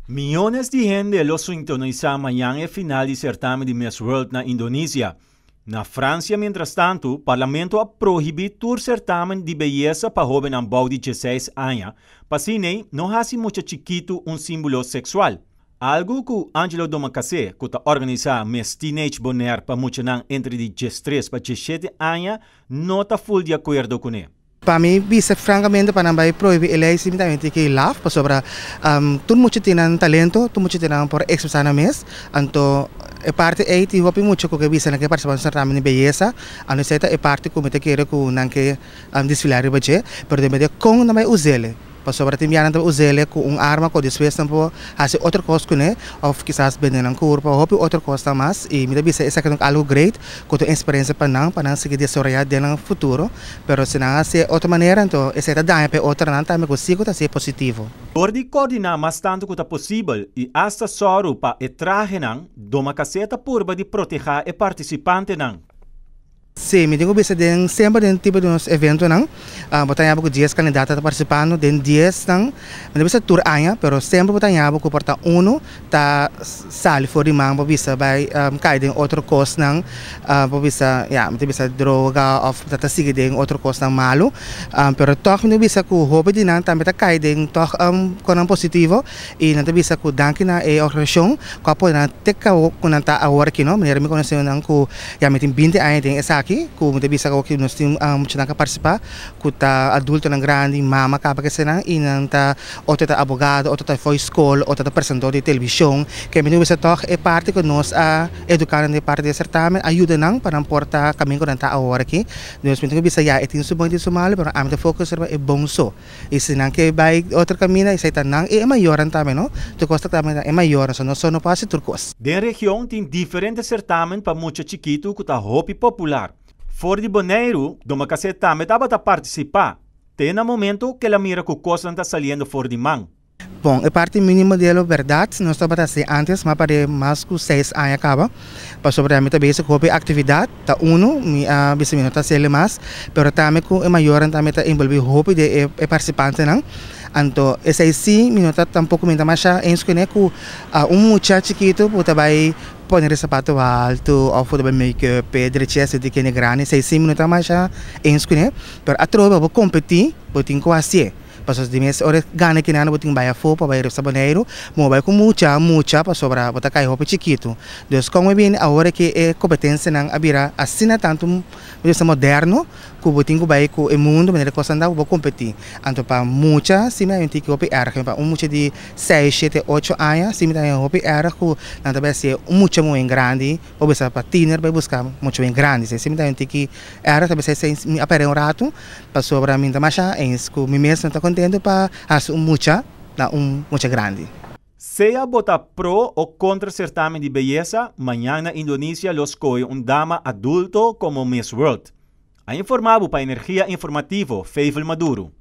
Millones de gente lo sintonizan mañana el final del certamen de Miss World na Indonesia. Na Francia, mientras tanto, o parlamento ha prohibido o certamen de belleza para jovens ambos de 16 anos, para cine não hace muito chiquito símbolo sexual. Algo que Angelo Domacase, que está organizando Miss Teenage Bonaire para muitos entre de 13 para 17 anos, não está full de acordo com ele. Para mim, bisa francamente para não proibir ele simplesmente que love para sobre tudo muito tem talento, tudo muito tem por expressar na mes, então é parte aí que hopi muito que bisa na que participar no certamen de beleza, a não ser é parte que me te quero que não que desfilar o budget, pero de com não vai usar sobre timbianan to usele com arma com después tempo hace outra coisa com né ou quizás vender um corpo ou outra coisa mais e me bisa essa que é algo great com experiência para não seguir desarrollar no futuro pero se não se outra maneira então essa é da para outra não também consigo tá ser positivo por de coordenar mais tanto quanto possível e hasta só para traje não doma caseta purba de proteger e participante não. Sim, me digo que sempre tem tipo de evento não, botar com 10 candidatos participando, tem 10 não, me digo tour aia, pero sempre botar que porta tá sali fora de mão, bisa vai cair em outro coisa não, bisa, me digo droga ou tá seguir em outro coisa não malo, pero toch me digo que o hobby de não também tá cair em toch com positivo e não bisa que danke na organização, que apoia na teca com não tá agora aqui não, me conhece não que me tem 20 anos tem essa aqui, que muita bisa que nós temos muito que participar, que tá adulto não grande, mama acaba que será e não tá outro tá advogado, outro tá foi escola, outro tá apresentador de televisão, que me bisa toch é parte que nós educar na parte de certamen ajuda não para portar caminho que não tá agora aqui, nós me bisa já é tem subir de Somália, pero a minha foco é bom só, e se não que vai outro caminho e se tá não é maior também não, tu costa também é maior, só não só não passa tudo coisa. Da região tem diferentes certamen para muito chiquito que tá hobby popular. Fora de Bonaire, Doma Caseta também estava a participar. Tem no momento que ela mira que o coisa está saindo fora de mão. Bom, a parte mínima dela, verdade, nós estamos a fazer antes, mas para mais que 6 anos acaba. Para sobre a minha base, com a atividade, tá a bicimino está sendo mais, mas também com a maior também está envolvido roupa de participante não. Então, esse sim, minuto tampouco me dá mais a escolher que muchacho chiquito pode vai poner sapato alto ou pode make-up, direito de que é grande, esse sim minuto mais a escolher, mas a tropa vou competir, vou ter que fazer. Pasal di mes ore gana que nada botin baia fo para baia saboneiro, mo vai com mucha para sobra botar cai roupa chiquito. Deus como bem a hora que é competência não abira assina tanto isso moderno, que botin com baia com o mundo, maneira que andar vou competir. Então para mucha, se me tem que roupa era que para mucha de 6, 7, 8 anos, se me tem roupa era que não também se mucha muito grande, ou bisa para tiner vai buscar muito bem grande, se me tem que era também se me apare rato, para sobra mim também já é isso que me mesmo tá para fazer mucha grande. Seja bota pro ou contra certamen de beleza, amanhã na Indonésia los escolhe dama adulto como Miss World. A informado para Energia Informativo, Feivel Maduro.